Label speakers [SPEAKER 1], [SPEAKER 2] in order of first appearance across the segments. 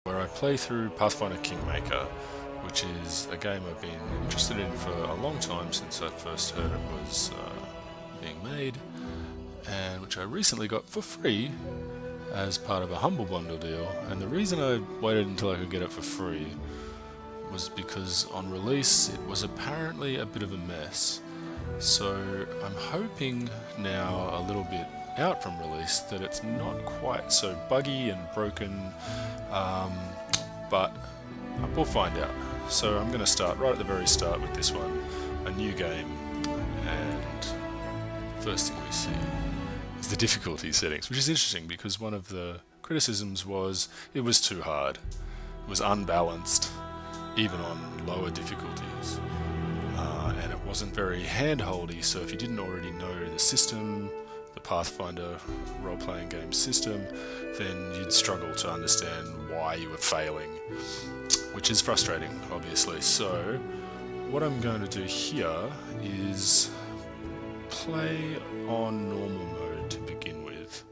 [SPEAKER 1] where I play through Pathfinder Kingmaker, which is a game I've been interested in for a long time since I first heard it was being made, and which I recently got for free as part of a Humble Bundle deal. And the reason I waited until I could get it for free was because on release it was apparently a bit of a mess. So I'm hoping now, a little bit out from release, that it's not quite so buggy and broken, but we'll find out. So I'm going to start right at the very start with this one, a new game, and first thing we see is the difficulty settings, which is interesting because one of the criticisms was it was too hard, it was unbalanced, even on lower difficulties. And it wasn't very hand-holdy, so if you didn't already know the system, the Pathfinder role-playing game system, then you'd struggle to understand why you were failing, which is frustrating, obviously. So what I'm going to do here is play on normal mode to begin with,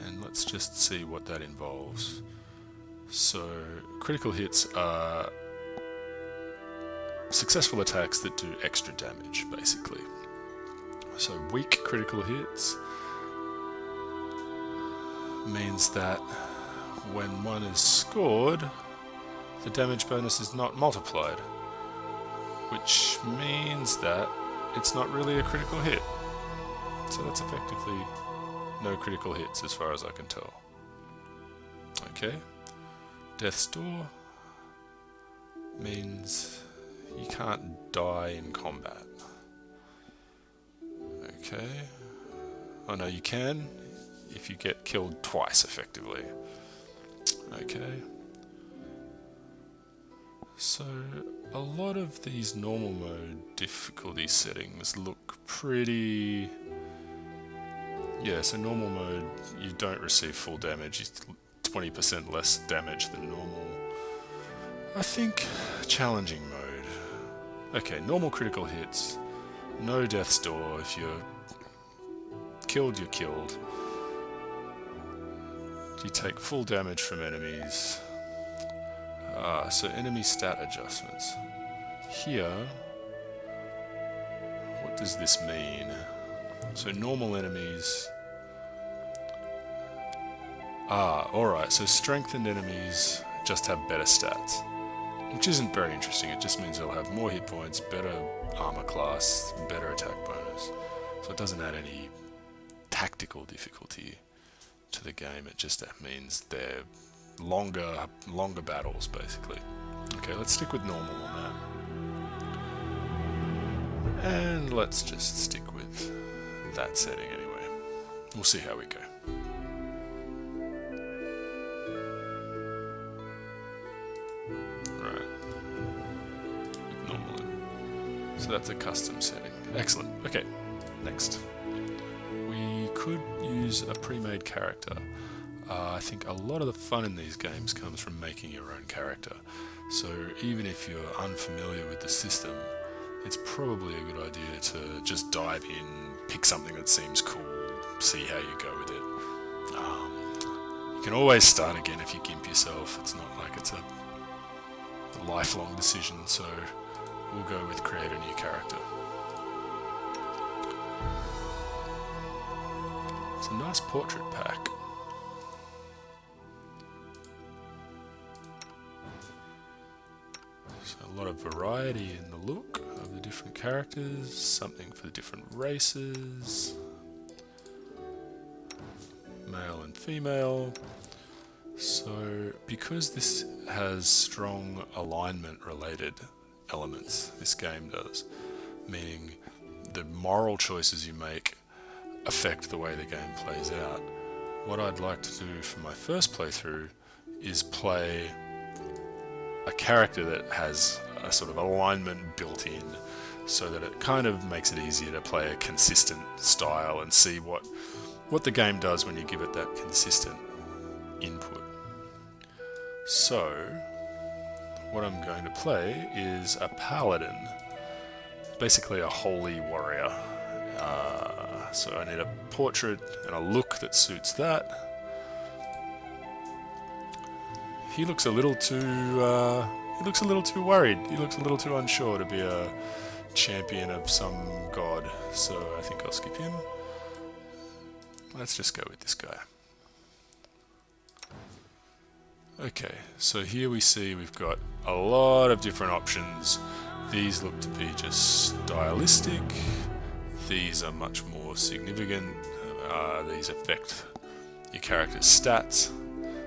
[SPEAKER 1] and let's just see what that involves. So critical hits are successful attacks that do extra damage, basically. So weak critical hits means that when one is scored, the damage bonus is not multiplied, which means that it's not really a critical hit. So that's effectively no critical hits as far as I can tell. Okay, Death's Door means you can't die in combat. Okay. Oh no, you can if you get killed twice, effectively. Okay. So a lot of these normal mode difficulty settings look pretty... Yeah, so normal mode, you don't receive full damage, it's 20% less damage than normal. I think challenging mode. Okay, normal critical hits, no Death's Door. If you're killed, you're killed. You take full damage from enemies. So enemy stat adjustments. Here, what does this mean? So normal enemies... alright, so strengthened enemies just have better stats, which isn't very interesting. It just means they'll have more hit points, better armor class, better attack bonus. So it doesn't add any tactical difficulty to the game. It just means they're longer battles, basically. Okay, let's stick with normal on that. And let's just stick with that setting anyway. We'll see how we go. So that's a custom setting. Excellent. Okay, next. We could use a pre-made character. I think a lot of the fun in these games comes from making your own character. So even if you're unfamiliar with the system, it's probably a good idea to just dive in, pick something that seems cool, see how you go with it. You can always start again if you gimp yourself. It's not like it's a lifelong decision, so we'll go with create a new character. It's a nice portrait pack. So a lot of variety in the look of the different characters, something for the different races, male and female. So because this has strong alignment related elements, this game does, meaning the moral choices you make affect the way the game plays out. What I'd like to do for my first playthrough is play a character that has a sort of alignment built in, so that it kind of makes it easier to play a consistent style and see what the game does when you give it that consistent input. So what I'm going to play is a paladin, basically a holy warrior. So I need a portrait and a look that suits that. he looks a little too worried. He looks a little too unsure to be a champion of some god. So I think I'll skip him. Let's just go with this guy. Okay, so here we see we've got a lot of different options. These look to be just stylistic. These are much more significant. These affect your character's stats.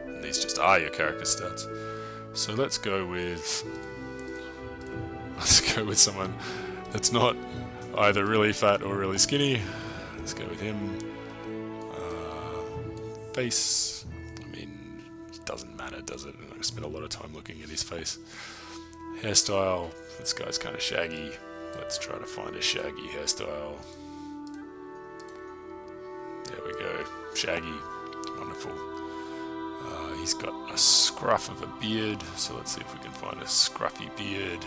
[SPEAKER 1] And these just are your character's stats. So let's go with someone that's not either really fat or really skinny. Let's go with him. Face. I mean, it doesn't matter, does it? I spent a lot of time looking at his face. Hairstyle. This guy's kind of shaggy. Let's try to find a shaggy hairstyle. There we go. Shaggy. Wonderful. He's got a scruff of a beard, so let's see if we can find a scruffy beard.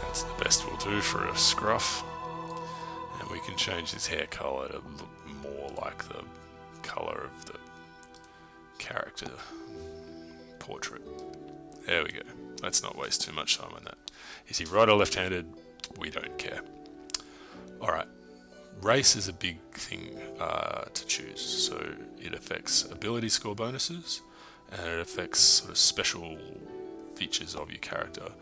[SPEAKER 1] That's the best we'll do for a scruff. And we can change his hair colour to look more like the colour of the character portrait. There we go. Let's not waste too much time on that. Is he right or left-handed? We don't care. Alright. Race is a big thing to choose, so it affects ability score bonuses, and it affects sort of special features of your character.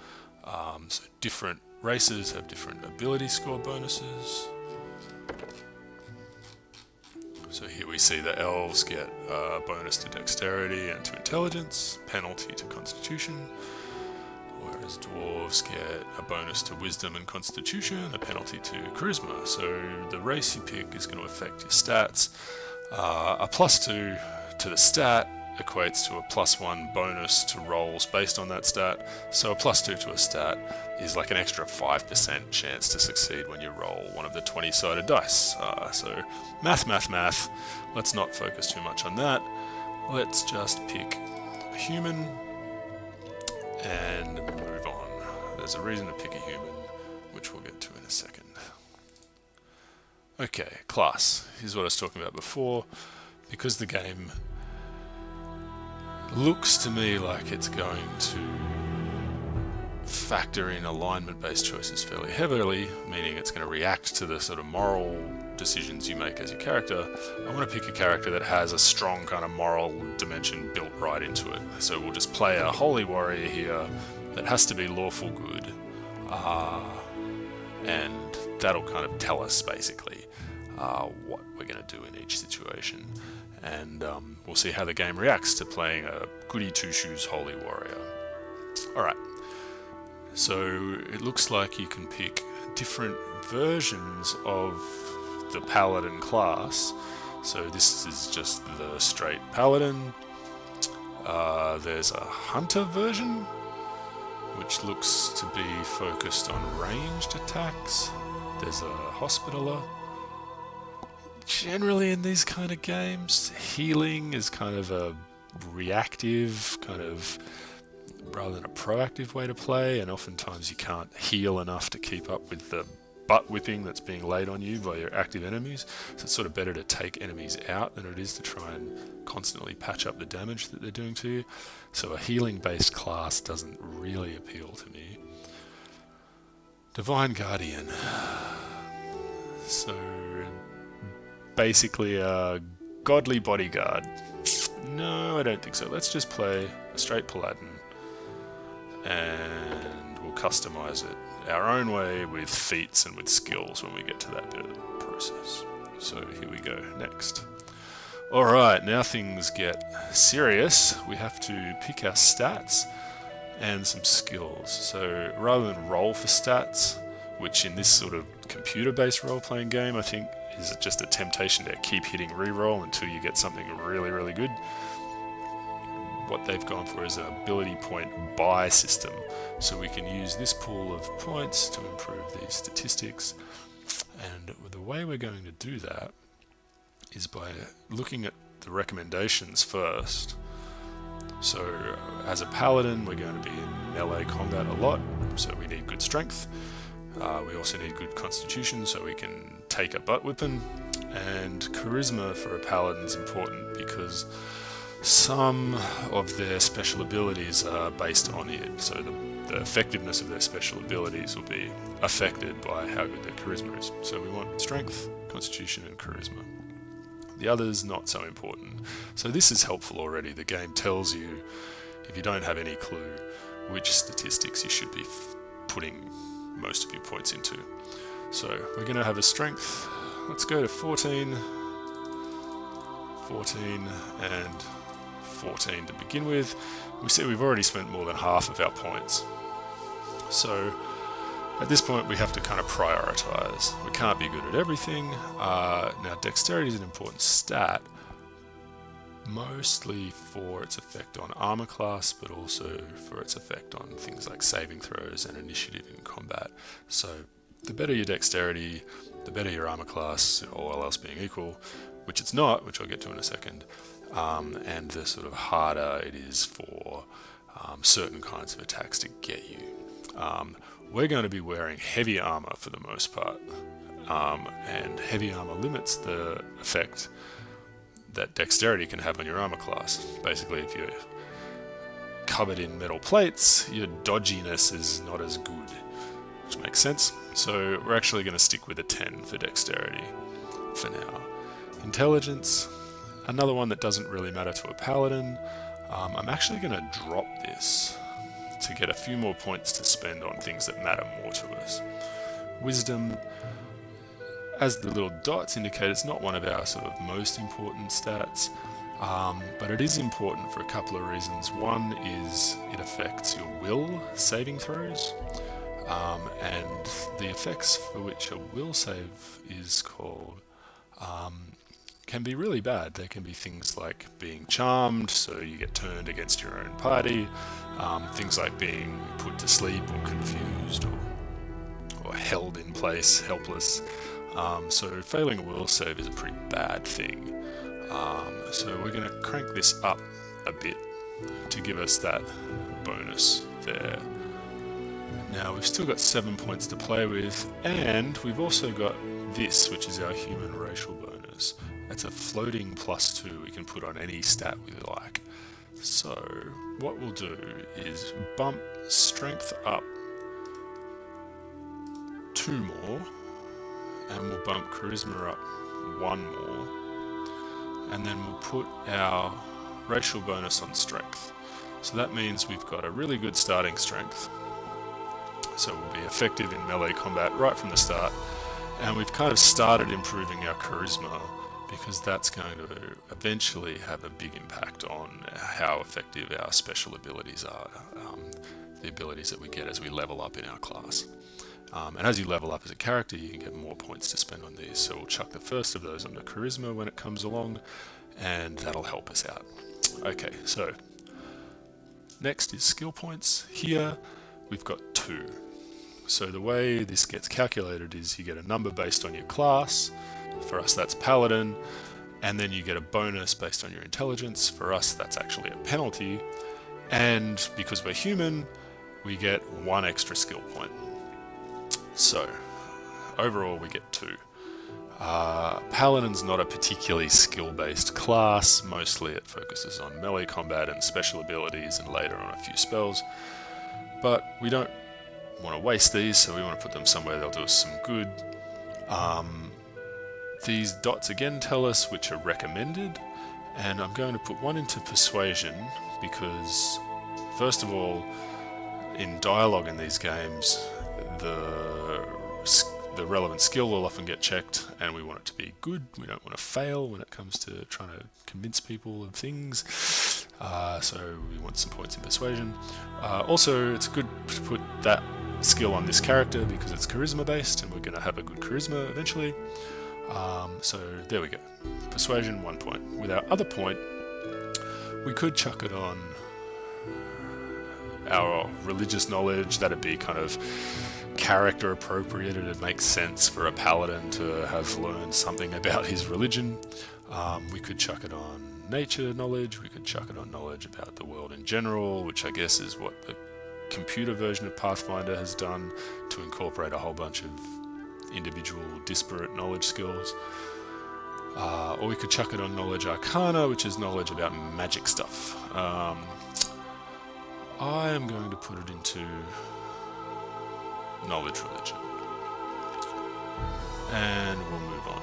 [SPEAKER 1] So different races have different ability score bonuses. So here we see the elves get a bonus to dexterity and to intelligence, penalty to constitution, whereas dwarves get a bonus to wisdom and constitution, a penalty to charisma. So the race you pick is going to affect your stats. A +2 to the stat equates to a +1 bonus to rolls based on that stat. So a +2 to a stat is like an extra 5% chance to succeed when you roll one of the 20-sided dice. So math. Let's not focus too much on that. Let's just pick a human and move on. There's a reason to pick a human, which we'll get to in a second. Okay, class. Here's what I was talking about before. Because the game looks to me like it's going to factor in alignment-based choices fairly heavily, meaning it's going to react to the sort of moral decisions you make as your character. I want to pick a character that has a strong kind of moral dimension built right into it. So we'll just play a holy warrior here that has to be lawful good, and that'll kind of tell us basically what we're going to do in each situation. And we'll see how the game reacts to playing a goody two-shoes holy warrior. Alright, so it looks like you can pick different versions of the paladin class. So this is just the straight paladin. There's a hunter version, which looks to be focused on ranged attacks. There's a hospitaller. Generally in these kind of games, healing is kind of a reactive, kind of rather than a proactive way to play, and oftentimes you can't heal enough to keep up with the butt whipping that's being laid on you by your active enemies. So it's sort of better to take enemies out than it is to try and constantly patch up the damage that they're doing to you. So a healing based class doesn't really appeal to me. Divine Guardian. So basically a godly bodyguard. No, I don't think so. Let's just play a straight paladin and we'll customize it our own way with feats and with skills when we get to that bit of the process. So here we go, next. Alright, now things get serious. We have to pick our stats and some skills. So rather than roll for stats, which in this sort of computer-based role-playing game I think is just a temptation to keep hitting reroll until you get something really, really good. What they've gone for is an ability point buy system, so we can use this pool of points to improve these statistics. And the way we're going to do that is by looking at the recommendations first. So as a paladin we're going to be in melee combat a lot, so we need good strength. We also need good constitution so we can take a butt whipping. And charisma for a paladin is important because some of their special abilities are based on it. So the effectiveness of their special abilities will be affected by how good their charisma is. So we want strength, constitution, and charisma. The others, not so important. So this is helpful already. The game tells you, if you don't have any clue, which statistics you should be putting most of your points into. So we're going to have a strength. Let's go to 14, 14, and 14 to begin with. We see we've already spent more than half of our points. So at this point we have to kind of prioritize. We can't be good at everything. Now dexterity is an important stat, mostly for its effect on armor class, but also for its effect on things like saving throws and initiative in combat. So the better your dexterity, the better your armor class, all else being equal, which it's not, which I'll get to in a second, and the sort of harder it is for certain kinds of attacks to get you. We're going to be wearing heavy armor for the most part, and heavy armor limits the effect that dexterity can have on your armor class. Basically, if you're covered in metal plates, your dodginess is not as good, which makes sense. So we're actually going to stick with a 10 for dexterity for now. Intelligence, another one that doesn't really matter to a paladin. I'm actually going to drop this to get a few more points to spend on things that matter more to us. Wisdom, as the little dots indicate, it's not one of our sort of most important stats, but it is important for a couple of reasons. One is it affects your will saving throws, and the effects for which a will save is called can be really bad. They can be things like being charmed, so you get turned against your own party, things like being put to sleep or confused or held in place, helpless. So failing a will save is a pretty bad thing. So we're going to crank this up a bit to give us that bonus there. Now we've still got 7 points to play with, and we've also got this, which is our human racial bonus. That's a floating +2 we can put on any stat we like. So what we'll do is bump strength up 2 more, and we'll bump charisma up 1 more, and then we'll put our racial bonus on strength. So that means we've got a really good starting strength, so we'll be effective in melee combat right from the start, and we've kind of started improving our charisma because that's going to eventually have a big impact on how effective our special abilities are, the abilities that we get as we level up in our class. And as you level up as a character, you can get more points to spend on these. So we'll chuck the first of those onto charisma when it comes along, and that'll help us out. Okay, so next is skill points. Here we've got 2. So the way this gets calculated is you get a number based on your class. For us that's paladin, and then you get a bonus based on your intelligence. For us that's actually a penalty, and because we're human we get 1 extra skill point. So overall we get 2. Paladin's not a particularly skill-based class. Mostly it focuses on melee combat and special abilities, and later on a few spells. But we don't want to waste these, so we want to put them somewhere they'll do us some good. These dots again tell us which are recommended, and I'm going to put 1 into persuasion because, first of all, in dialogue in these games, the relevant skill will often get checked, and we want it to be good. We don't want to fail when it comes to trying to convince people of things. So we want some points in persuasion. Also, it's good to put that skill on this character because it's charisma based, and we're going to have a good charisma eventually. So there we go. Persuasion 1 point. With our other point, we could chuck it on our religious knowledge. That'd be kind of character appropriate. It'd make sense for a paladin to have learned something about his religion. We could chuck it on nature knowledge. We could chuck it on knowledge about the world in general, which I guess is what the computer version of Pathfinder has done to incorporate a whole bunch of individual disparate knowledge skills. Or we could chuck it on Knowledge Arcana, which is knowledge about magic stuff. I am going to put it into Knowledge Religion. And we'll move on.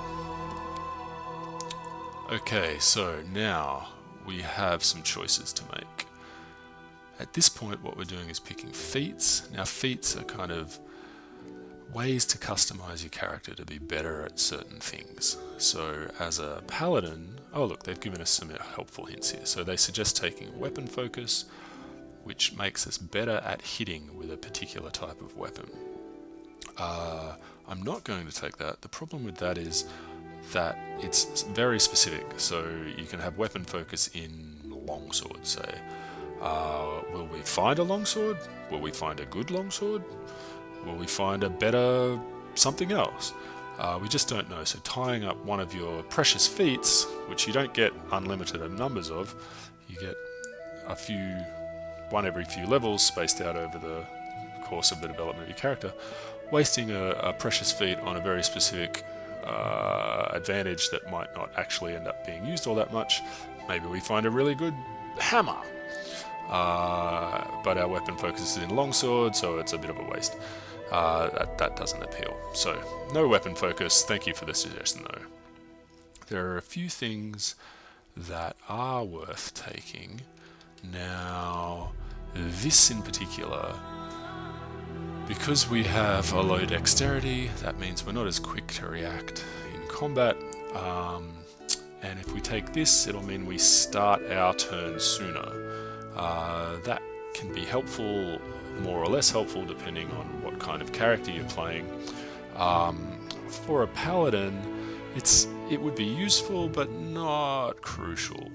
[SPEAKER 1] Okay, so now we have some choices to make. At this point, what we're doing is picking feats. Now, feats are kind of ways to customize your character to be better at certain things. So as a paladin, oh look, they've given us some helpful hints here. So they suggest taking weapon focus, which makes us better at hitting with a particular type of weapon. I'm not going to take that. The problem with that is that it's very specific. So you can have weapon focus in longsword, say. Will we find a longsword? Will we find a good longsword? Will we find a better something else? We just don't know. So tying up one of your precious feats, which you don't get unlimited numbers of, you get one every few levels spaced out over the course of the development of your character. Wasting a precious feat on a very specific advantage that might not actually end up being used all that much. Maybe we find a really good hammer, but our weapon focuses in longsword, so it's a bit of a waste. That doesn't appeal. So, no weapon focus. Thank you for the suggestion, though. There are a few things that are worth taking. Now, this in particular, because we have a low dexterity, that means we're not as quick to react in combat. And if we take this, it'll mean we start our turn sooner. That can be helpful, more or less helpful, depending on what kind of character you're playing. For a paladin, it would be useful, but not crucial.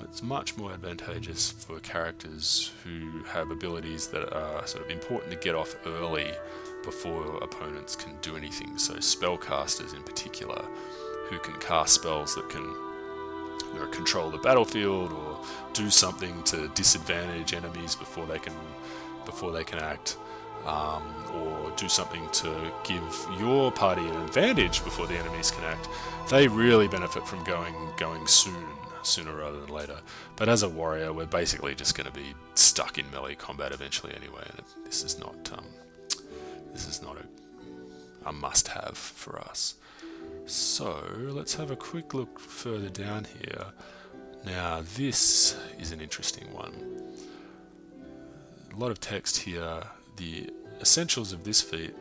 [SPEAKER 1] It's much more advantageous for characters who have abilities that are sort of important to get off early before opponents can do anything. So spellcasters in particular, who can cast spells that can control the battlefield or do something to disadvantage enemies before they can act, or do something to give your party an advantage before the enemies can act. They really benefit from going sooner rather than later. But as a warrior, we're basically just going to be stuck in melee combat eventually anyway, and this is not a must-have for us. So let's have a quick look further down here. Now this is an interesting one. A lot of text here. The essentials of this feat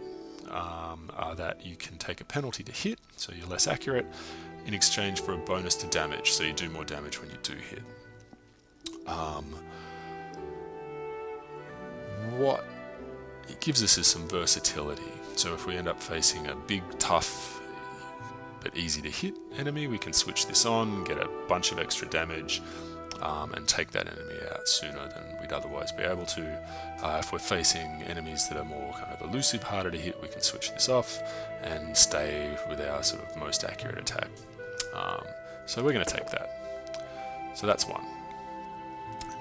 [SPEAKER 1] are that you can take a penalty to hit, so you're less accurate, in exchange for a bonus to damage, so you do more damage when you do hit. What it gives us is some versatility. So if we end up facing a big, tough, but easy to hit enemy, we can switch this on, get a bunch of extra damage, and take that enemy out sooner than we'd otherwise be able to. If we're facing enemies that are more kind of elusive, harder to hit, we can switch this off and stay with our sort of most accurate attack. So we're going to take that. So that's one.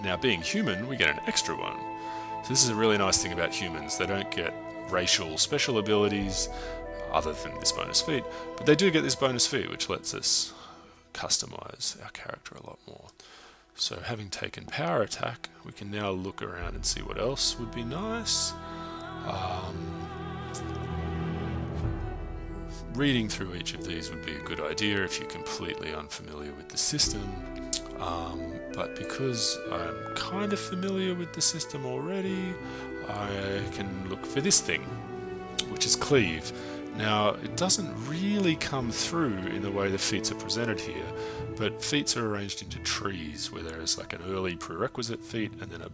[SPEAKER 1] Now, being human, we get an extra one. So this is a really nice thing about humans. They don't get racial special abilities other than this bonus feat, but they do get this bonus feat, which lets us customize our character a lot more. So having taken power attack, we can now look around and see what else would be nice. Reading through each of these would be a good idea if you're completely unfamiliar with the system. But because I'm kind of familiar with the system already, I can look for this thing, which is Cleave. Now, it doesn't really come through in the way the feats are presented here, but feats are arranged into trees, where there is like an early prerequisite feat and then a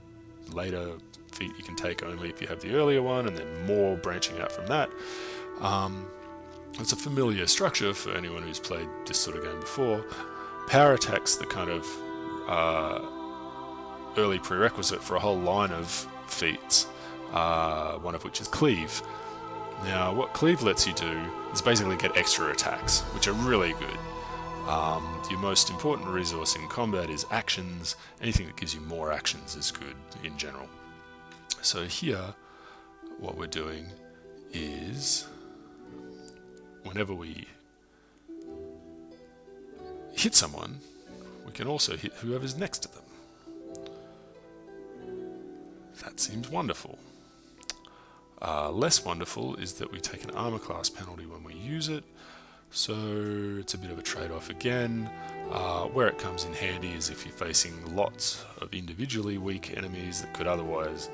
[SPEAKER 1] later feat you can take only if you have the earlier one, and then more branching out from that. It's a familiar structure for anyone who's played this sort of game before. Power attack's the kind of early prerequisite for a whole line of feats, one of which is Cleave. Now, what Cleave lets you do is basically get extra attacks, which are really good. Your most important resource in combat is actions. Anything that gives you more actions is good in general. So here, what we're doing is, whenever we hit someone, we can also hit whoever's next to them. That seems wonderful. Less wonderful is that we take an armor class penalty when we use it, so it's a bit of a trade-off again. Where it comes in handy is if you're facing lots of individually weak enemies that could otherwise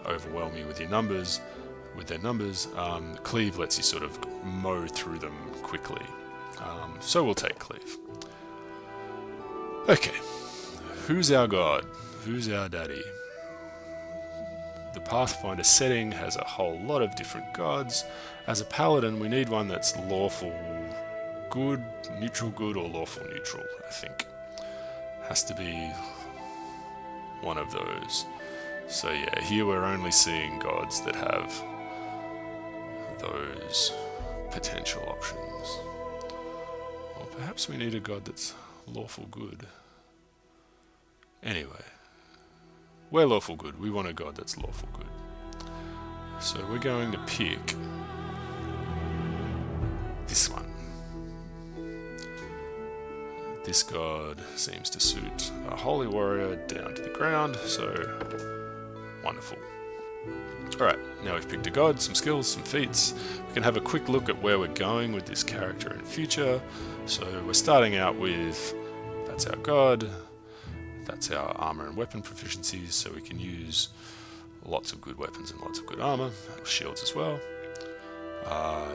[SPEAKER 1] overwhelm you with their numbers. Cleave lets you sort of mow through them quickly. So we'll take Cleave. Okay, who's our god? Who's our daddy? The Pathfinder setting has a whole lot of different gods. As a paladin, we need one that's lawful good, neutral good, or lawful neutral, I think. Has to be one of those. So yeah, here we're only seeing gods that have those potential options. Or perhaps we need a god that's lawful good. Anyway, we're lawful good. We want a god that's lawful good. So we're going to pick this one. This god seems to suit a holy warrior down to the ground, so wonderful. Alright, now we've picked a god, some skills, some feats. We can have a quick look at where we're going with this character in future. So we're starting out with, that's our god, that's our armor and weapon proficiencies, so we can use lots of good weapons and lots of good armor, shields as well.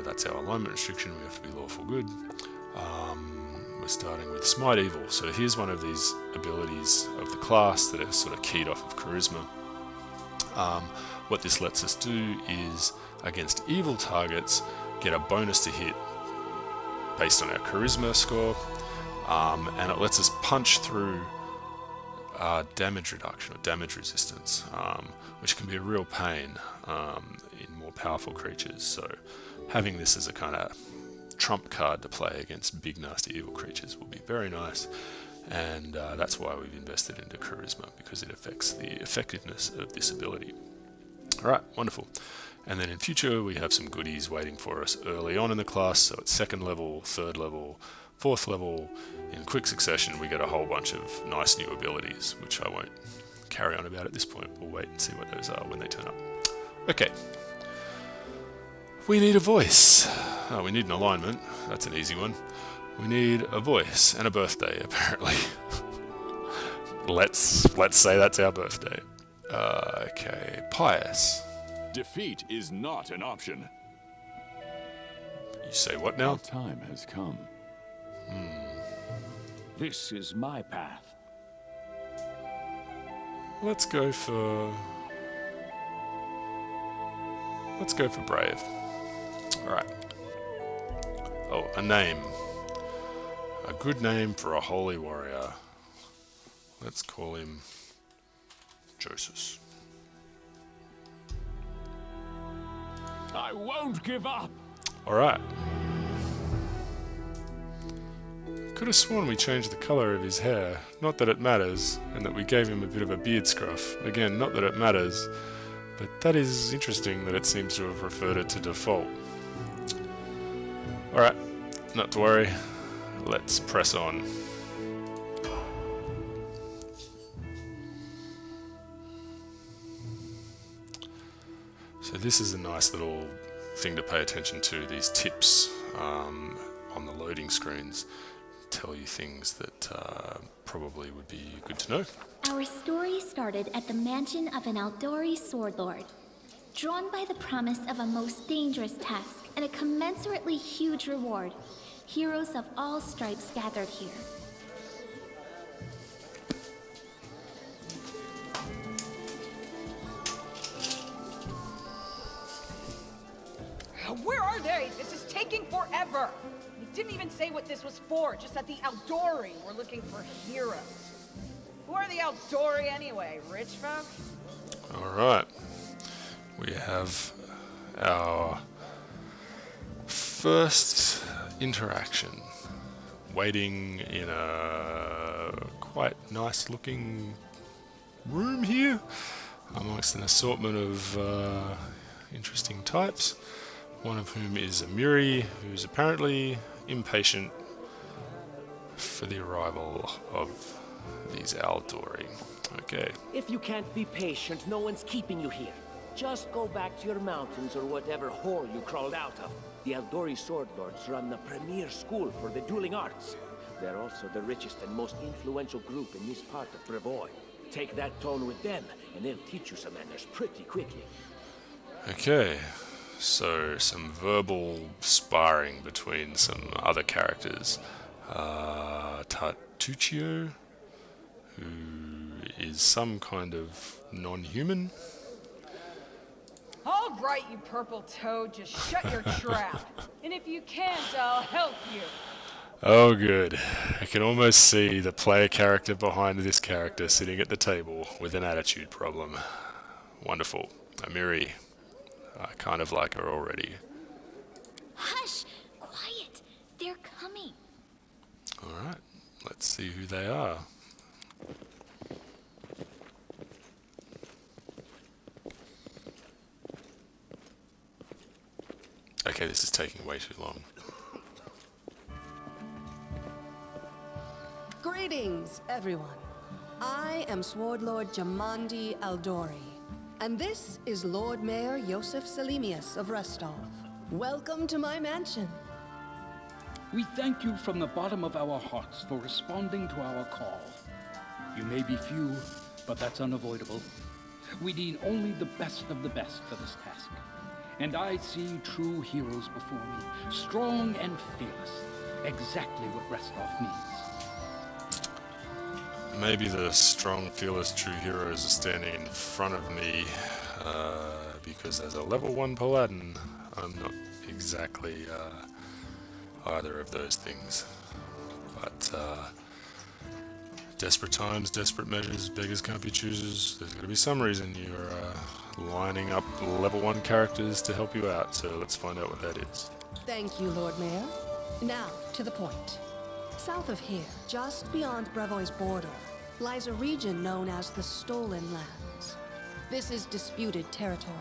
[SPEAKER 1] That's our alignment restriction, we have to be lawful good. We're starting with Smite Evil, so here's one of these abilities of the class that are sort of keyed off of Charisma. What this lets us do is, against evil targets, get a bonus to hit based on our Charisma score, and it lets us punch through damage reduction or damage resistance, which can be a real pain in more powerful creatures. So having this as a kind of trump card to play against big nasty evil creatures will be very nice, and that's why we've invested into Charisma, because it affects the effectiveness of this ability. Alright, wonderful. And then in future we have some goodies waiting for us early on in the class, so at 2nd level, 3rd level, 4th level, in quick succession we get a whole bunch of nice new abilities, which I won't carry on about at this point. We'll wait and see what those are when they turn up. Okay. We need a voice. Oh, we need an alignment. That's an easy one. We need a voice and a birthday, apparently. Let's say that's our birthday. Okay, pious.
[SPEAKER 2] Defeat is not an option.
[SPEAKER 1] You say what now?
[SPEAKER 2] Our time has come. This is my path.
[SPEAKER 1] Let's go for brave. Alright. Oh, a name. A good name for a holy warrior. Let's call him Joseph.
[SPEAKER 2] I won't give up.
[SPEAKER 1] Alright. Could have sworn we changed the colour of his hair. Not that it matters, and that we gave him a bit of a beard scruff. Again, not that it matters, but that is interesting that it seems to have referred it to default. Alright, not to worry. Let's press on. So this is a nice little thing to pay attention to. These tips on the loading screens tell you things that probably would be good to know.
[SPEAKER 3] Our story started at the mansion of an Aldori sword lord. Drawn by the promise of a most dangerous task and a commensurately huge reward, heroes of all stripes gathered here.
[SPEAKER 4] Where are they? This is taking forever. They didn't even say what this was for, just that the Aldori were looking for heroes. Who are the Aldori anyway? Rich folk?
[SPEAKER 1] Alright. We have our first interaction. Waiting in a quite nice looking room here, amongst an assortment of interesting types. One of whom is Amiri, who's apparently impatient for the arrival of these Aldori. Okay.
[SPEAKER 5] If you can't be patient, no one's keeping you here. Just go back to your mountains or whatever hole you crawled out of. The Aldori Sword Lords run the premier school for the dueling arts. They're also the richest and most influential group in this part of Brevoy. Take that tone with them, and they'll teach you some manners pretty quickly.
[SPEAKER 1] Okay. So, some verbal sparring between some other characters. Tartuccio, who is some kind of non-human.
[SPEAKER 4] All right, you purple toad, just shut your trap. And if you can't, I'll help you.
[SPEAKER 1] Oh, good. I can almost see the player character behind this character sitting at the table with an attitude problem. Wonderful. Amiri. I kind of like her already.
[SPEAKER 3] Hush! Quiet! They're coming.
[SPEAKER 1] Alright, let's see who they are. Okay, this is taking way too long.
[SPEAKER 6] Greetings, everyone. I am Sword Lord Jamandi Aldori, and this is Lord Mayor Yosef Selimius of Restov. Welcome to my mansion.
[SPEAKER 7] We thank you from the bottom of our hearts for responding to our call. You may be few, but that's unavoidable. We need only the best of the best for this task. And I see true heroes before me, strong and fearless, exactly what Restov needs.
[SPEAKER 1] Maybe the strong, fearless, true heroes are standing in front of me, because as a level 1 paladin, I'm not exactly either of those things. But desperate times, desperate measures, beggars can't be choosers. There's got to be some reason you're lining up level 1 characters to help you out, so let's find out what that is.
[SPEAKER 6] Thank you, Lord Mayor. Now, to the point. South of here, just beyond Brevoy's border, lies a region known as the Stolen Lands. This is disputed territory,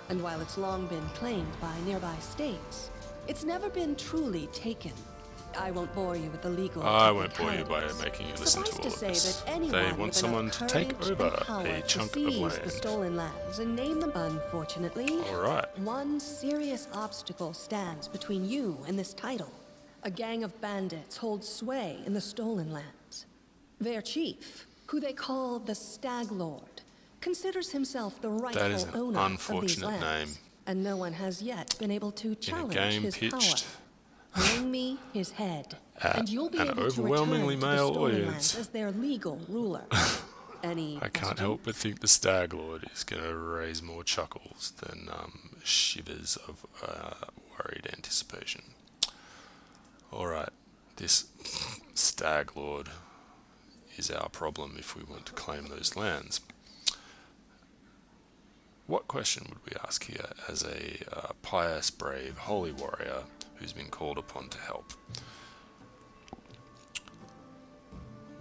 [SPEAKER 6] and while it's long been claimed by nearby states, it's never been truly taken. I won't bore you with the legal
[SPEAKER 1] I won't bore you by
[SPEAKER 6] technicalities.
[SPEAKER 1] making you listen to
[SPEAKER 6] Suffice
[SPEAKER 1] all of
[SPEAKER 6] to say
[SPEAKER 1] this.
[SPEAKER 6] that anyone
[SPEAKER 1] They
[SPEAKER 6] with
[SPEAKER 1] want someone
[SPEAKER 6] enough
[SPEAKER 1] to take
[SPEAKER 6] courage
[SPEAKER 1] over
[SPEAKER 6] and power
[SPEAKER 1] a chunk
[SPEAKER 6] to
[SPEAKER 1] of
[SPEAKER 6] seize
[SPEAKER 1] land.
[SPEAKER 6] the stolen lands and name them. Unfortunately,
[SPEAKER 1] Alright.
[SPEAKER 6] one serious obstacle stands between you and this title. A gang of bandits holds sway in the Stolen Lands. Their chief, who they call the Stag Lord, considers himself the
[SPEAKER 1] That is
[SPEAKER 6] rightful
[SPEAKER 1] an
[SPEAKER 6] owner of these
[SPEAKER 1] unfortunate
[SPEAKER 6] lands,
[SPEAKER 1] name.
[SPEAKER 6] and no one has yet been able to
[SPEAKER 1] In a
[SPEAKER 6] challenge
[SPEAKER 1] game
[SPEAKER 6] his
[SPEAKER 1] pitched
[SPEAKER 6] power. Bring me his head,
[SPEAKER 1] at
[SPEAKER 6] and you'll be
[SPEAKER 1] an
[SPEAKER 6] able to
[SPEAKER 1] overwhelmingly
[SPEAKER 6] return to the
[SPEAKER 1] male
[SPEAKER 6] Stolen
[SPEAKER 1] audience.
[SPEAKER 6] Lands as their legal ruler. Any
[SPEAKER 1] I can't
[SPEAKER 6] question?
[SPEAKER 1] help but think the Stag Lord is going to raise more chuckles than shivers of worried anticipation. Alright, this Stag Lord is our problem if we want to claim those lands. What question would we ask here as a pious, brave, holy warrior who's been called upon to help?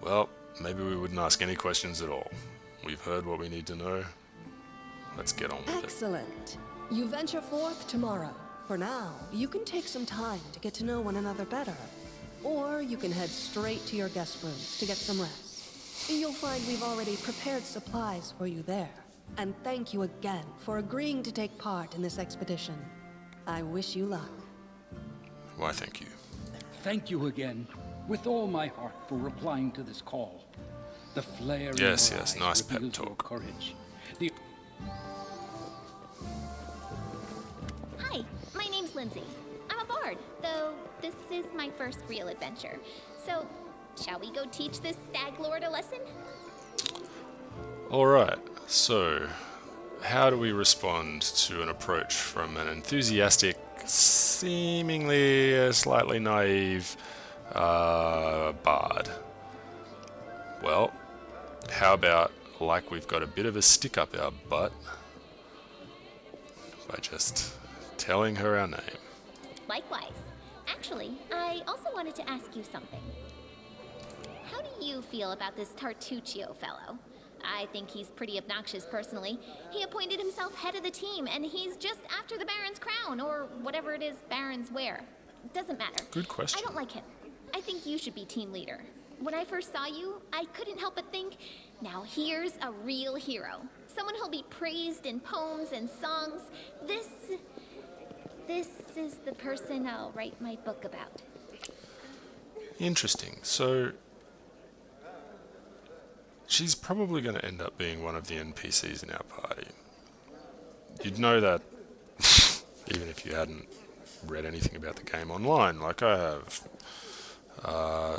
[SPEAKER 1] Well, maybe we wouldn't ask any questions at all. We've heard what we need to know. Let's get on with it.
[SPEAKER 6] Excellent. You venture forth tomorrow. For now, you can take some time to get to know one another better. Or you can head straight to your guest rooms to get some rest. You'll find we've already prepared supplies for you there. And thank you again for agreeing to take part in this expedition. I wish you luck.
[SPEAKER 1] Why, thank you.
[SPEAKER 7] Thank you again, with all my heart, for replying to this call. The flare in
[SPEAKER 1] Yes,
[SPEAKER 7] your
[SPEAKER 1] yes,
[SPEAKER 7] eyes
[SPEAKER 1] nice pep
[SPEAKER 7] reveals your
[SPEAKER 1] talk.
[SPEAKER 7] courage. The
[SPEAKER 3] Hi, my name's Lindsay. I'm a bard, though this is my first real adventure. So, shall we go teach this Stag Lord a lesson?
[SPEAKER 1] Alright, so how do we respond to an approach from an enthusiastic, seemingly slightly naive bard? Well, how about like we've got a bit of a stick up our butt by just telling her our name?
[SPEAKER 3] Likewise. Actually, I also wanted to ask you something. How do you feel about this Tartuccio fellow? I think he's pretty obnoxious personally. He appointed himself head of the team, and he's just after the Baron's crown, or whatever it is Barons wear. Doesn't matter.
[SPEAKER 1] Good question.
[SPEAKER 3] I don't like him. I think you should be team leader. When I first saw you, I couldn't help but think, now here's a real hero. Someone who'll be praised in poems and songs. This is the person I'll write my book about.
[SPEAKER 1] Interesting. So she's probably going to end up being one of the NPCs in our party. You'd know that even if you hadn't read anything about the game online like I have.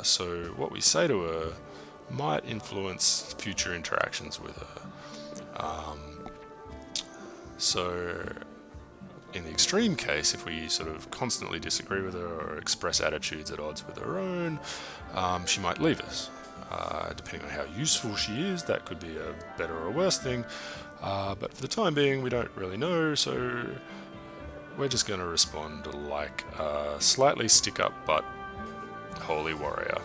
[SPEAKER 1] So what we say to her might influence future interactions with her. So in the extreme case, if we sort of constantly disagree with her or express attitudes at odds with her own, she might leave us. Depending on how useful she is, that could be a better or worse thing. But for the time being, we don't really know, so we're just going to respond like a slightly stick-up but holy warrior.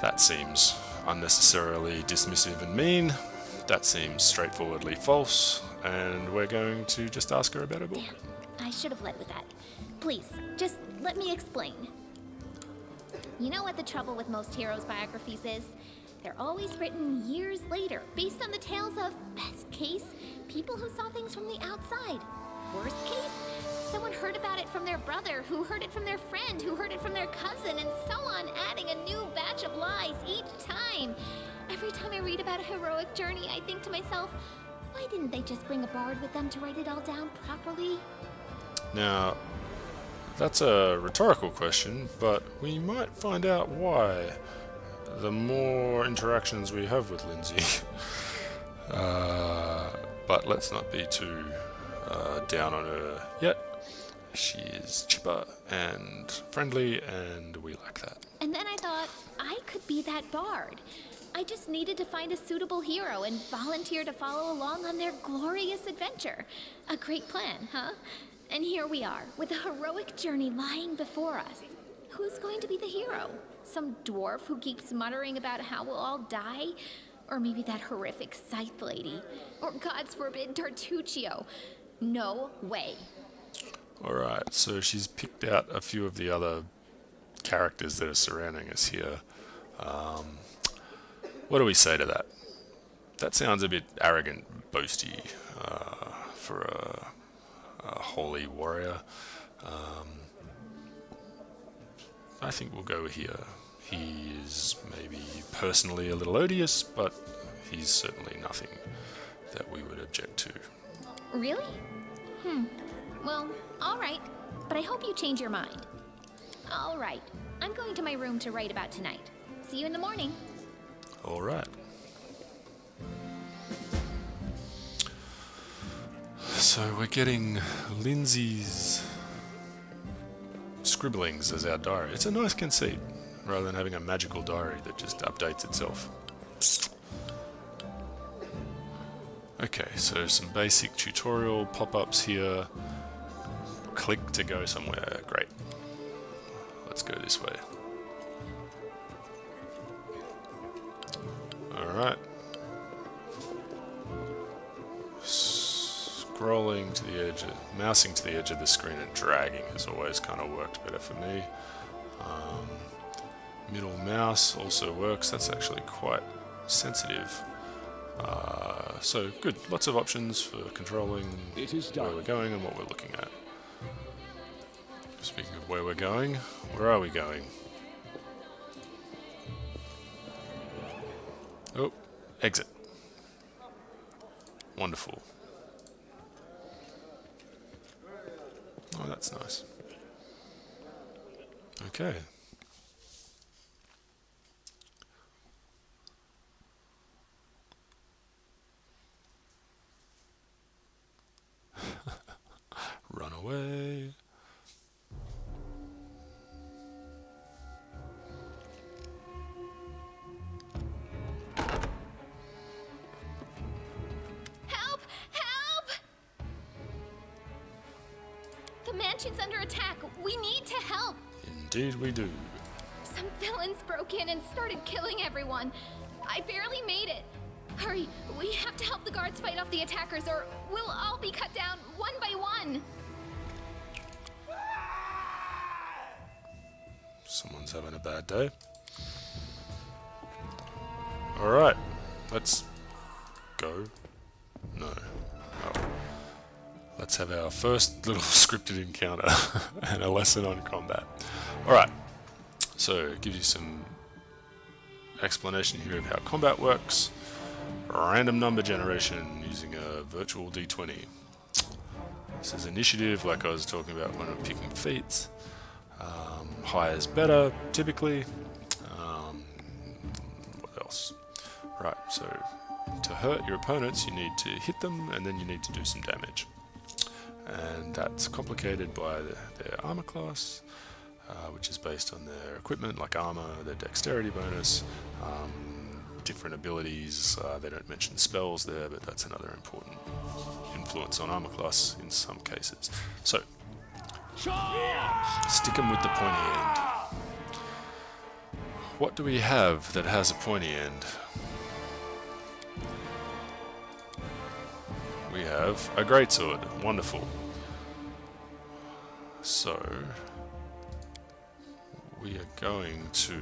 [SPEAKER 1] That seems unnecessarily dismissive and mean. That seems straightforwardly false, and we're going to just ask her about her book.
[SPEAKER 3] Damn, I should have led with that. Please, just let me explain. You know what the trouble with most heroes' biographies is? They're always written years later, based on the tales of, best case, people who saw things from the outside. Worst case, someone heard about it from their brother, who heard it from their friend, who heard it from their cousin, and so on, adding a new batch of lies each time. Every time I read about a heroic journey, I think to myself, why didn't they just bring a bard with them to write it all down properly?
[SPEAKER 1] Now, that's a rhetorical question, but we might find out why the more interactions we have with Lindsay. But let's not be too down on her yet. She is chipper and friendly, and we like that.
[SPEAKER 3] And then I thought, I could be that bard. I just needed to find a suitable hero and volunteer to follow along on their glorious adventure. A great plan, huh? And here we are, with a heroic journey lying before us. Who's going to be the hero? Some dwarf who keeps muttering about how we'll all die? Or maybe that horrific scythe lady? Or, God's forbid, Tartuccio? No way.
[SPEAKER 1] Alright, so she's picked out a few of the other characters that are surrounding us here. What do we say to that? That sounds a bit arrogant, boasty for a holy warrior. I think we'll go here. He is maybe personally a little odious, but he's certainly nothing that we would object to.
[SPEAKER 3] Really? Well, alright. But I hope you change your mind. Alright. I'm going to my room to write about tonight. See you in the morning.
[SPEAKER 1] Alright. So we're getting Lindsay's scribblings as our diary. It's a nice conceit, rather than having a magical diary that just updates itself. Okay, so some basic tutorial pop-ups here. Click to go somewhere. Great. Let's go this way. Alright. Scrolling to the edge, mousing to the edge of the screen and dragging has always kind of worked better for me. Middle mouse also works. That's actually quite sensitive. So good. Lots of options for controlling where we're going and what we're looking at. Speaking of where we're going, where are we going? Oh, exit. Wonderful. Oh, that's nice. Okay. Run away.
[SPEAKER 3] Help! Help! The mansion's under attack. We need to help.
[SPEAKER 1] Indeed we do.
[SPEAKER 3] Some villains broke in and started killing everyone. I barely made it. Hurry, we have to help the guards fight off the attackers or we'll all be cut down one by one.
[SPEAKER 1] Someone's having a bad day. Alright, let's go. No. Oh. Let's have our first little scripted encounter and a lesson on combat. Alright, so it gives you some explanation here of how combat works. Random number generation using a virtual d20. This is initiative, like I was talking about when I'm picking feats. Higher is better, typically. What else? Right, so to hurt your opponents, you need to hit them, and then you need to do some damage. And that's complicated by their armor class, which is based on their equipment, like armor, their dexterity bonus, different abilities. They don't mention spells there, but that's another important influence on armor class in some cases. So, stick 'em with the pointy end. What do we have that has a pointy end? We have a greatsword. Wonderful. So, we are going to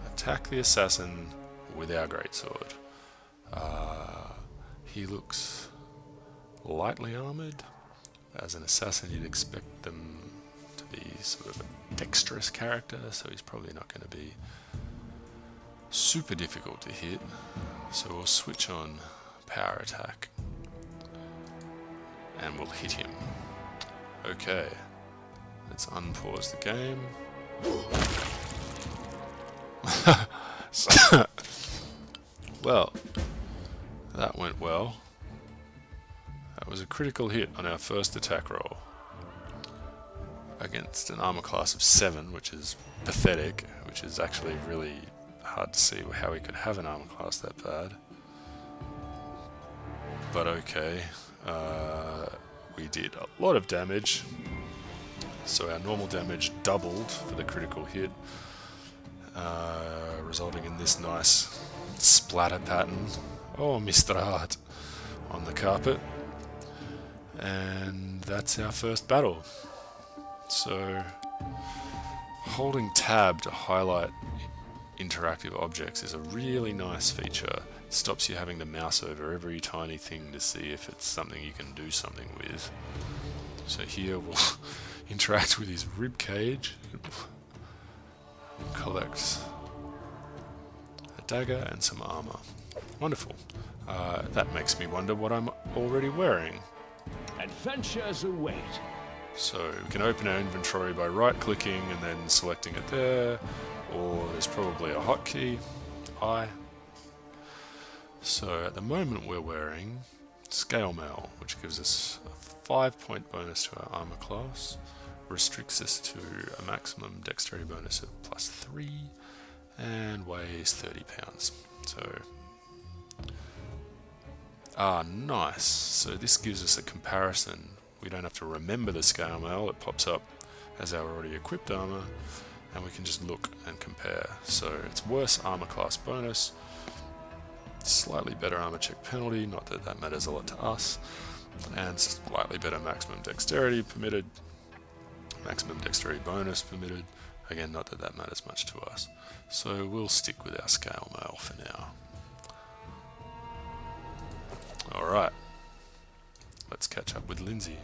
[SPEAKER 1] attack the assassin with our greatsword. He looks lightly armored. As an assassin, you'd expect them to be sort of a dexterous character, so he's probably not going to be super difficult to hit. So we'll switch on power attack and we'll hit him. Okay, let's unpause the game. Well, that went well. That was a critical hit on our first attack roll against an armor class of 7, which is pathetic, which is actually really hard to see how we could have an armor class that bad. But okay, we did a lot of damage, so our normal damage doubled for the critical hit, resulting in this nice splatter pattern. Oh, Mr. Art on the carpet. And that's our first battle. So, holding tab to highlight interactive objects is a really nice feature. It stops you having to mouse over every tiny thing to see if it's something you can do something with. So here we'll interact with his rib cage. Collects a dagger and some armor. Wonderful. That makes me wonder what I'm already wearing.
[SPEAKER 5] Adventures await.
[SPEAKER 1] So we can open our inventory by right-clicking and then selecting it there, or there's probably a hotkey, I. So at the moment we're wearing Scale Mail, which gives us a 5-point bonus to our armor class, restricts us to a maximum dexterity bonus of +3, and weighs 30 pounds. So, nice. So this gives us a comparison. We don't have to remember the scale mail, it pops up as our already equipped armor, and we can just look and compare. So it's worse armor class bonus, slightly better armor check penalty, not that that matters a lot to us, and slightly better maximum dexterity permitted, maximum dexterity bonus permitted, again not that that matters much to us. So we'll stick with our scale mail for now. Alright, let's catch up with Lindsay.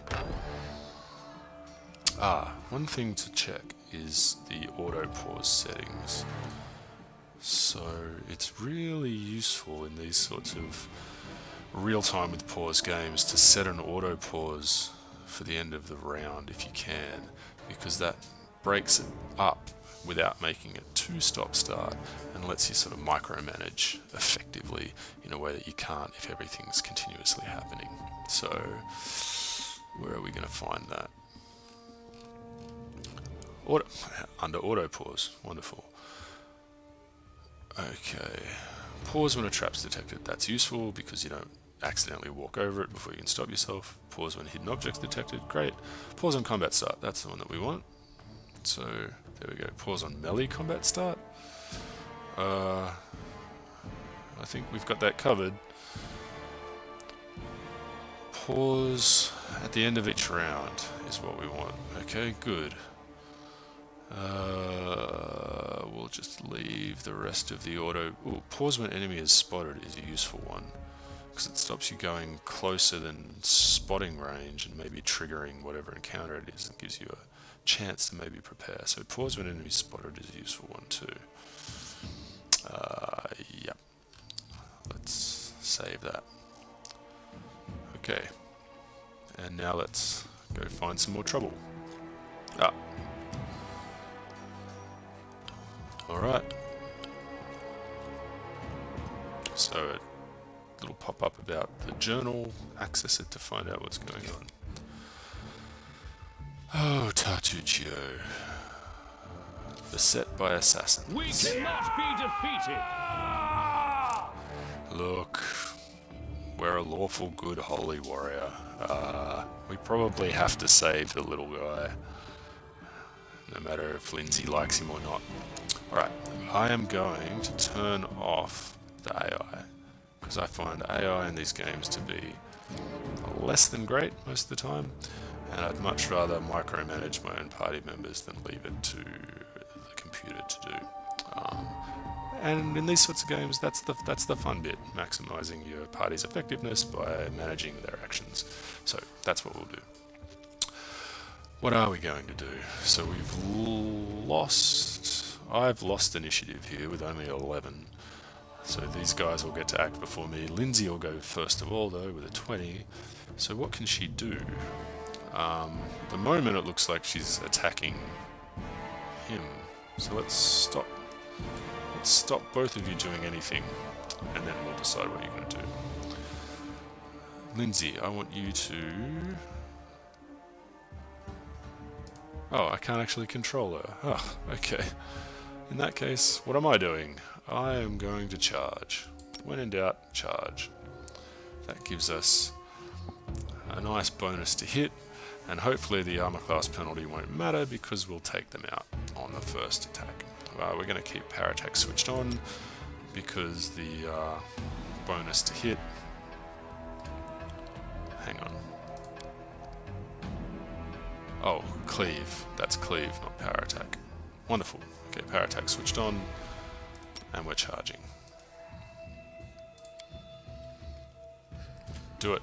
[SPEAKER 1] One thing to check is the auto pause settings. So it's really useful in these sorts of real-time with pause games to set an auto pause for the end of the round if you can, because that breaks it up without making it too stop-start and lets you sort of micromanage effectively in a way that you can't if everything's continuously happening. So, where are we going to find that? Under auto pause. Wonderful. Okay. Pause when a trap's detected. That's useful because you don't accidentally walk over it before you can stop yourself. Pause when hidden object's detected. Great. Pause on combat start. That's the one that we want. So, there we go. Pause on melee combat start. I think we've got that covered. Pause at the end of each round is what we want. Okay, good. We'll just leave the rest of the auto. Ooh, pause when enemy is spotted is a useful one, because it stops you going closer than spotting range and maybe triggering whatever encounter it is, and gives you a chance to maybe prepare. So pause when enemy is spotted is a useful one too. Yep. Let's save that. Okay. And now let's go find some more trouble. Ah. Alright. So a little pop-up about the journal. Access it to find out what's going on. Oh, Tartuccio. Beset by assassins.
[SPEAKER 2] We cannot be defeated!
[SPEAKER 1] Look, we're a lawful good holy warrior. We probably have to save the little guy, no matter if Lindsay likes him or not. Alright, I am going to turn off the AI, because I find AI in these games to be less than great most of the time, and I'd much rather micromanage my own party members than leave it to the computer to do. And in these sorts of games, that's the fun bit, maximizing your party's effectiveness by managing their actions. So that's what we'll do. What are we going to do? So I've lost initiative here with only 11. So these guys will get to act before me. Lindsay will go first of all though with a 20. So what can she do? At the moment it looks like she's attacking him. So let's stop both of you doing anything, and then we'll decide what you're going to do. Lindsay, I want you to... Oh, I can't actually control her. Oh, okay. In that case, what am I doing? I am going to charge. When in doubt, charge. That gives us a nice bonus to hit, and hopefully the armor class penalty won't matter because we'll take them out on the first attack. We're going to keep power attack switched on because the bonus to hit... Hang on. Oh, cleave. That's cleave, not power attack. Wonderful. Okay, power attack switched on, and we're charging. Do it.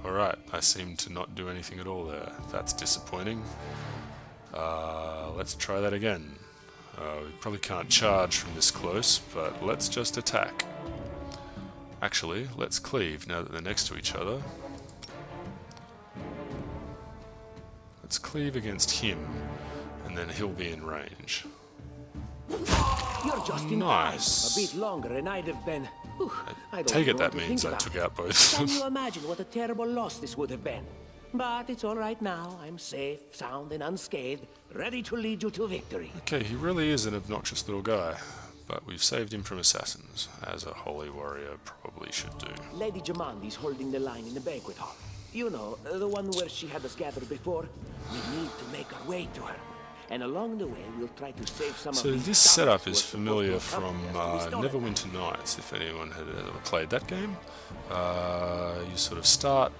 [SPEAKER 1] Alright, I seem to not do anything at all there. That's disappointing. Let's try that again. We probably can't charge from this close, but let's just attack. Actually, let's cleave now that they're next to each other. Let's cleave against him, and then he'll be in range.
[SPEAKER 5] You're just in
[SPEAKER 1] Nice.
[SPEAKER 5] time. A bit longer and I'd have been... I don't
[SPEAKER 1] Take it
[SPEAKER 5] know
[SPEAKER 1] that
[SPEAKER 5] what to
[SPEAKER 1] means
[SPEAKER 5] think
[SPEAKER 1] I
[SPEAKER 5] about.
[SPEAKER 1] took out both.
[SPEAKER 5] Can you imagine what a terrible loss this would have been? But it's all right now. I'm safe, sound, and unscathed, ready to lead you to victory.
[SPEAKER 1] Okay, he really is an obnoxious little guy, but we've saved him from assassins, as a holy warrior probably should do.
[SPEAKER 5] Lady Jamandi's holding the line in the banquet hall. You know, the one where she had us gathered before. We need to make our way to her. And along the way, we'll try to save some
[SPEAKER 1] So
[SPEAKER 5] of these
[SPEAKER 1] this setup
[SPEAKER 5] dollars
[SPEAKER 1] is
[SPEAKER 5] worth of
[SPEAKER 1] familiar
[SPEAKER 5] both
[SPEAKER 1] from
[SPEAKER 5] companies we stole.
[SPEAKER 1] Neverwinter Nights, if anyone had ever played that game. You sort of start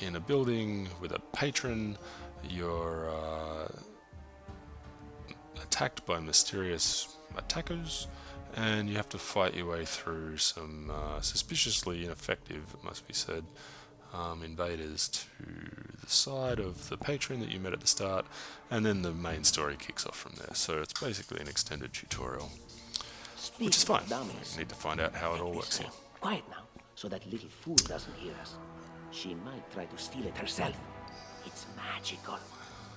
[SPEAKER 1] in a building with a patron, you're attacked by mysterious attackers, and you have to fight your way through some suspiciously ineffective, it must be said, invaders to the side of the patron that you met at the start, and then the main story kicks off from there. So it's basically an extended tutorial, which is
[SPEAKER 5] Speaking
[SPEAKER 1] fine.
[SPEAKER 5] of dummies,
[SPEAKER 1] You need to find out how it all
[SPEAKER 5] this
[SPEAKER 1] works here.
[SPEAKER 5] way. Quiet now, so that little fool doesn't hear us. She might try to steal it herself. It's magical.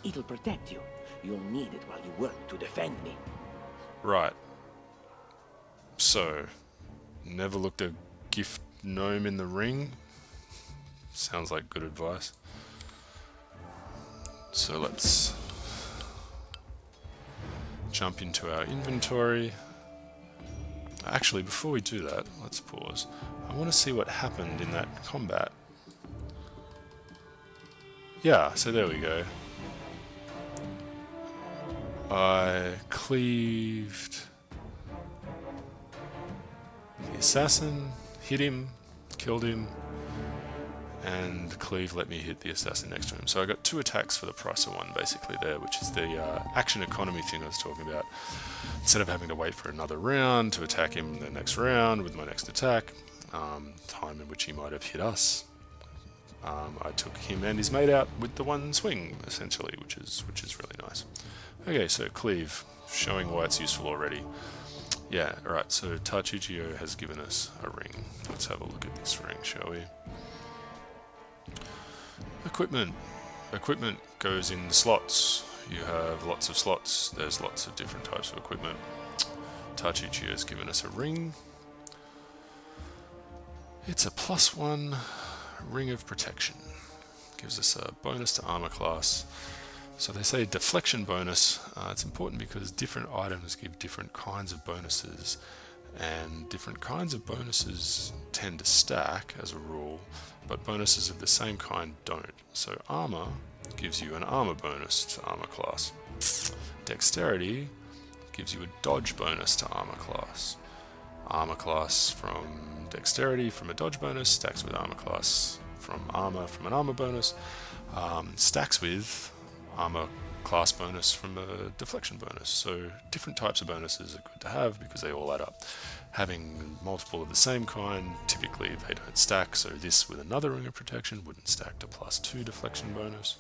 [SPEAKER 5] It'll protect you. You'll need it while you work to defend me.
[SPEAKER 1] Right. So, never looked a gift gnome in the ring? Sounds like good advice. So let's jump into our inventory. Actually, before we do that, let's pause. I want to see what happened in that combat. Yeah, so there we go. I cleaved the assassin, hit him, killed him, and Cleave let me hit the assassin next to him. So I got 2 attacks for the price of 1 basically there, which is the action economy thing I was talking about. Instead of having to wait for another round to attack him the next round with my next attack, time in which he might have hit us, I took him and his mate out with the 1 swing essentially, which is really nice. Okay, so Cleave, showing why it's useful already. Yeah, right, so Tartuccio has given us a ring. Let's have a look at this ring, shall we? Equipment. Equipment goes in slots. You have lots of slots. There's lots of different types of equipment. Tartuccio has given us a ring. It's a +1 ring of protection. Gives us a bonus to armor class. So they say deflection bonus. It's important because different items give different kinds of bonuses, and different kinds of bonuses tend to stack as a rule, but bonuses of the same kind don't. So armor gives you an armor bonus to armor class. Dexterity gives you a dodge bonus to armor class. Armor class from dexterity from a dodge bonus stacks with armor class from an armor bonus, stacks with armor class bonus from a deflection bonus. So different types of bonuses are good to have because they all add up. Having multiple of the same kind, typically they don't stack, so this with another ring of protection wouldn't stack to +2 deflection bonus.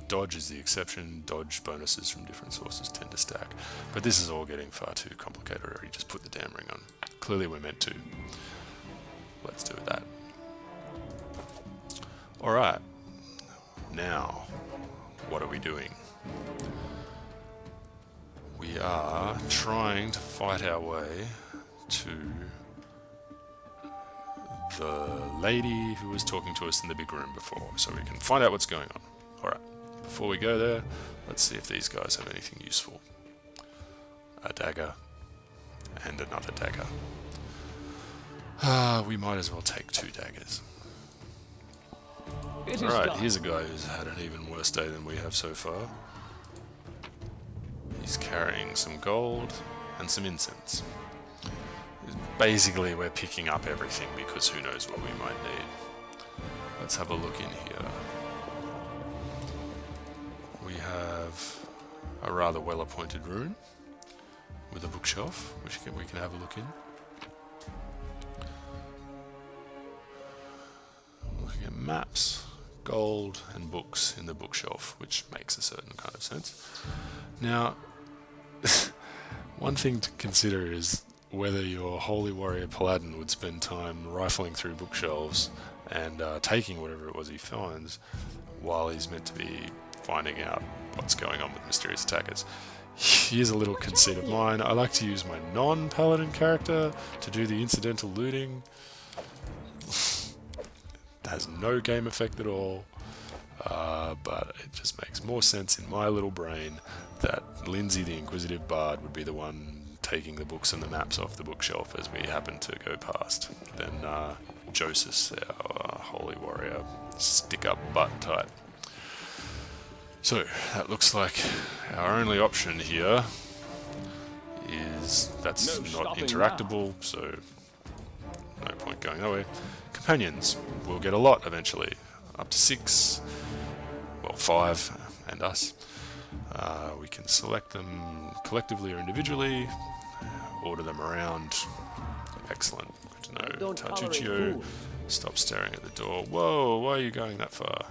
[SPEAKER 1] Dodge is the exception. Dodge bonuses from different sources tend to stack. But this is all getting far too complicated already. Just put the damn ring on. Clearly we're meant to. Let's do that. Alright. Now, what are we doing? We are trying to fight our way to the lady who was talking to us in the big room before, so we can find out what's going on. Alright, before we go there, let's see if these guys have anything useful. A dagger, and another dagger. We might as well take 2 daggers. Alright, here's a guy who's had an even worse day than we have so far. He's carrying some gold and some incense. Basically, we're picking up everything because who knows what we might need. Let's have a look in here. We have a rather well-appointed room with a bookshelf, which we can have a look in. Looking at maps, gold, and books in the bookshelf, which makes a certain kind of sense. Now, one thing to consider is whether your holy warrior paladin would spend time rifling through bookshelves and taking whatever it was he finds while he's meant to be finding out what's going on with mysterious attackers. Here's a little conceit of mine. I like to use my non-paladin character to do the incidental looting. It has no game effect at all, but it just makes more sense in my little brain that Lindsay the Inquisitive Bard would be the one taking the books and the maps off the bookshelf as we happen to go past than Joseph, our holy warrior stick-up butt type. So, that looks like our only option here is that's not interactable, so no point going that way. Companions, we'll get a lot eventually, up to 6, well 5, and us. We can select them collectively or individually, order them around. Excellent, good to know. Tartuccio, stop staring at the door. Whoa, why are you going that far?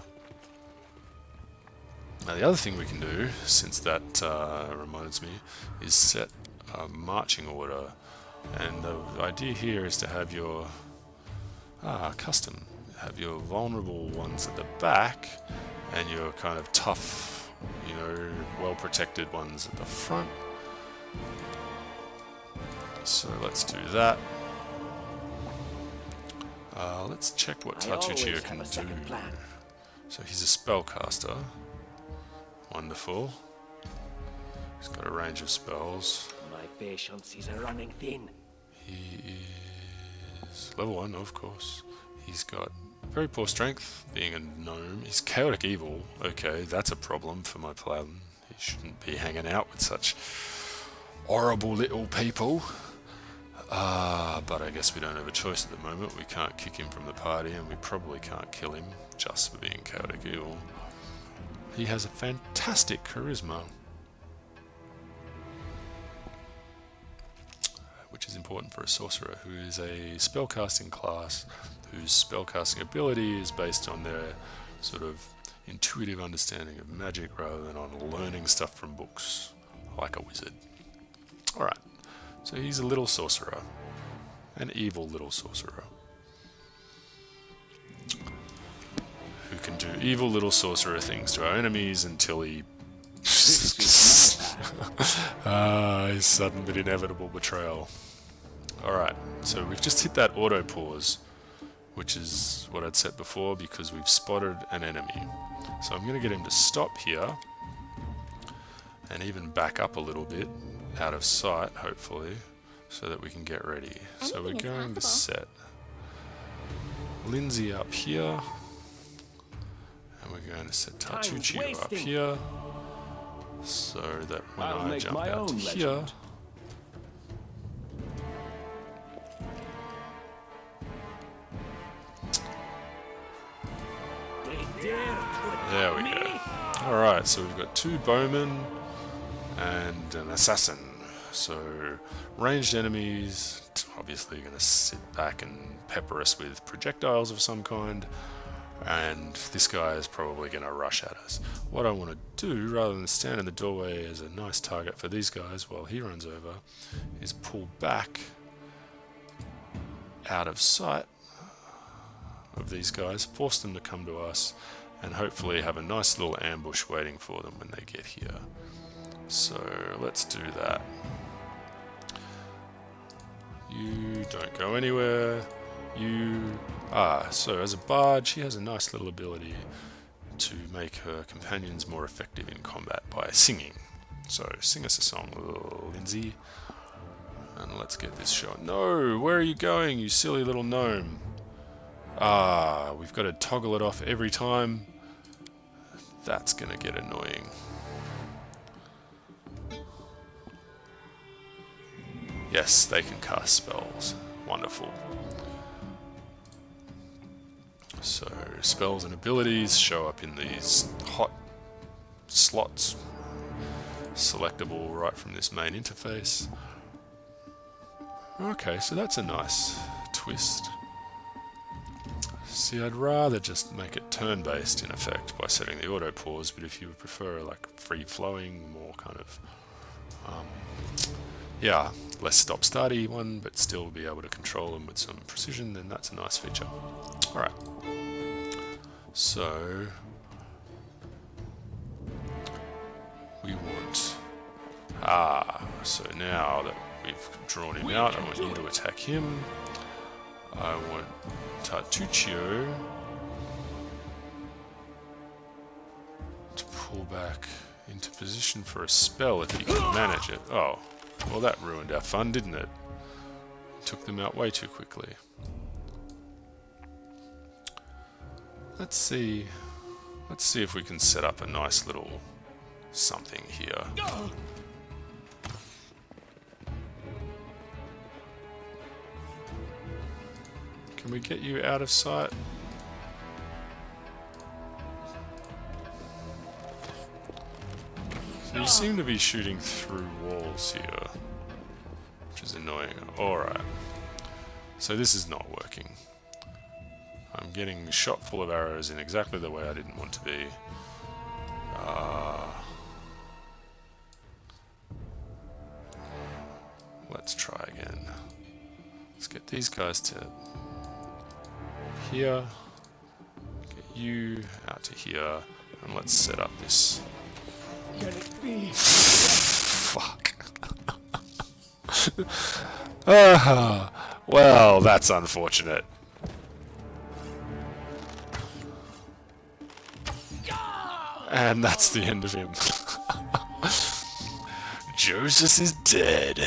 [SPEAKER 1] Now the other thing we can do, since that reminds me, is set a marching order. And the idea here is to have your custom. Have your vulnerable ones at the back and your kind of tough, you know, well protected ones at the front. So let's do that. Let's check what Tartuccio can do. So he's a spellcaster. Wonderful. He's got a range of spells.
[SPEAKER 5] My patience is running thin.
[SPEAKER 1] He is level 1, of course. He's got very poor strength, being a gnome. He's chaotic evil. Okay, that's a problem for my paladin. He shouldn't be hanging out with such horrible little people. But I guess we don't have a choice at the moment. We can't kick him from the party, and we probably can't kill him just for being chaotic evil. He has a fantastic charisma, which is important for a sorcerer who is a spellcasting class whose spellcasting ability is based on their sort of intuitive understanding of magic rather than on learning stuff from books, like a wizard. Alright, so he's a little sorcerer, an evil little sorcerer, who can do evil little sorcerer things to our enemies until he his sudden but inevitable betrayal. Alright, so we've just hit that auto pause, which is what I'd set before because we've spotted an enemy. So I'm going to get him to stop here and even back up a little bit out of sight, hopefully, so that we can get ready. So we're going to set Lindsay up here, and we're going to set Tartuccio up here, so that when I jump out to here, there we go. Alright, so we've got 2 bowmen and an assassin. So ranged enemies obviously going to sit back and pepper us with projectiles of some kind, and this guy is probably going to rush at us. What I want to do, rather than stand in the doorway as a nice target for these guys while he runs over, is pull back out of sight of these guys, force them to come to us, and hopefully have a nice little ambush waiting for them when they get here. So let's do that. You don't go anywhere. So as a bard, she has a nice little ability to make her companions more effective in combat by singing. So sing us a song, little Lindsay, and let's get this shot. No, where are you going, you silly little gnome? We've got to toggle it off every time. That's gonna get annoying. Yes, they can cast spells. Wonderful. So, spells and abilities show up in these hot slots, selectable right from this main interface. Okay, so that's a nice twist. See, I'd rather just make it turn-based in effect by setting the auto pause, but if you prefer like free-flowing, more kind of less stop-starty one, but still be able to control them with some precision, then that's a nice feature. Alright. So we want... so now that we've drawn him out, I want you to attack him. I want Tartuccio to pull back into position for a spell if he can manage it. Oh, well that ruined our fun, didn't it? Took them out way too quickly. Let's see if we can set up a nice little something here. Can we get you out of sight? So you seem to be shooting through walls here, which is annoying. Alright. So this is not working. I'm getting shot full of arrows in exactly the way I didn't want to be. Let's try again. Let's get these guys to here, get you out to here, and let's set up this.
[SPEAKER 5] Can it be?
[SPEAKER 1] Fuck. Well, that's unfortunate. And that's the end of him. Joseph is dead.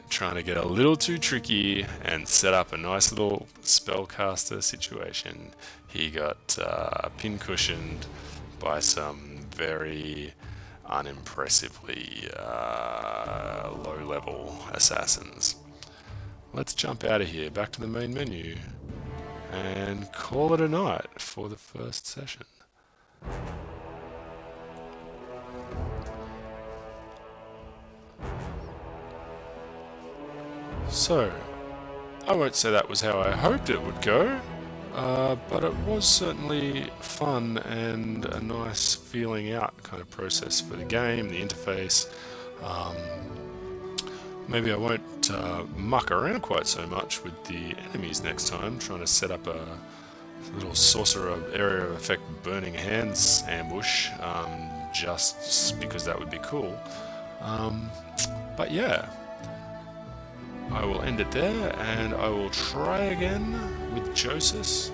[SPEAKER 1] Trying to get a little too tricky and set up a nice little spellcaster situation. He got pincushioned by some very unimpressively low-level assassins. let's jump out of here, back to the main menu, and call it a night for the first session. So, I won't say that was how I hoped it would go, but it was certainly fun and a nice feeling out kind of process for the game, the interface. Maybe I won't muck around quite so much with the enemies next time, trying to set up a little sorcerer area of effect burning hands ambush, just because that would be cool. But yeah, I will end it there, and I will try again with Joseph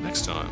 [SPEAKER 1] next time.